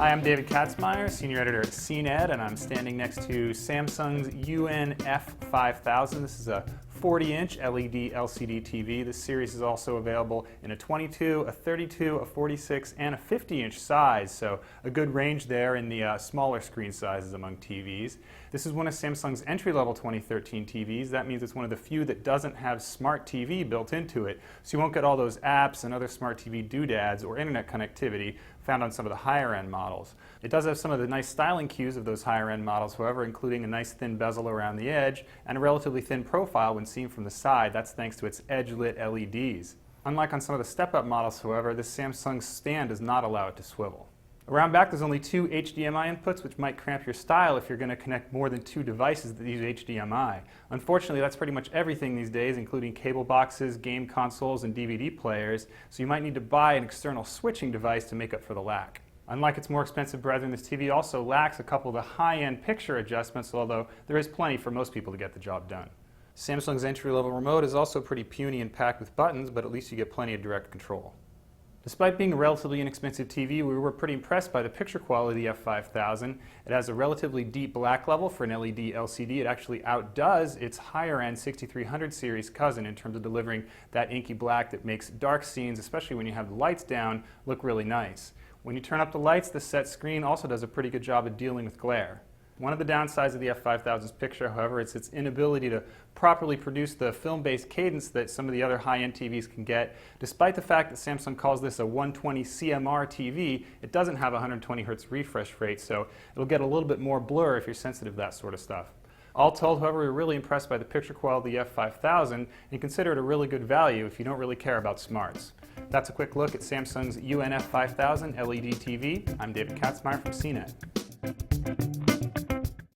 Hi, I'm David Katzmeyer, Senior Editor at CNET, and I'm standing next to Samsung's UNF5000. This is a 40-inch LED LCD TV. This series is also available in a 22, a 32, a 46, and a 50-inch size, so a good range there in the smaller screen sizes among TVs. This is one of Samsung's entry-level 2013 TVs. That means it's one of the few that doesn't have Smart TV built into it, so you won't get all those apps and other Smart TV doodads or internet connectivity found on some of the higher-end models. It does have some of the nice styling cues of those higher-end models, however, including a nice thin bezel around the edge and a relatively thin profile when seen from the side. That's thanks to its edge-lit LEDs. Unlike on some of the step-up models, however, this Samsung stand does not allow it to swivel. Around back, there's only two HDMI inputs, which might cramp your style if you're going to connect more than two devices that use HDMI. Unfortunately, that's pretty much everything these days, including cable boxes, game consoles, and DVD players, so you might need to buy an external switching device to make up for the lack. Unlike its more expensive brethren, this TV also lacks a couple of the high-end picture adjustments, although there is plenty for most people to get the job done. Samsung's entry-level remote is also pretty puny and packed with buttons, but at least you get plenty of direct control. Despite being a relatively inexpensive TV, we were pretty impressed by the picture quality of the F5000. It has a relatively deep black level for an LED LCD. It actually outdoes its higher-end 6300 series cousin in terms of delivering that inky black that makes dark scenes, especially when you have the lights down, look really nice. When you turn up the lights, the set screen also does a pretty good job of dealing with glare. One of the downsides of the F5000's picture, however, is its inability to properly produce the film-based cadence that some of the other high-end TVs can get. Despite the fact that Samsung calls this a 120 CMR TV, it doesn't have a 120 Hz refresh rate, so it'll get a little bit more blur if you're sensitive to that sort of stuff. All told, however, we're really impressed by the picture quality of the F5000 and consider it a really good value if you don't really care about smarts. That's a quick look at Samsung's UNF5000 LED TV. I'm David Katzmeyer from CNET.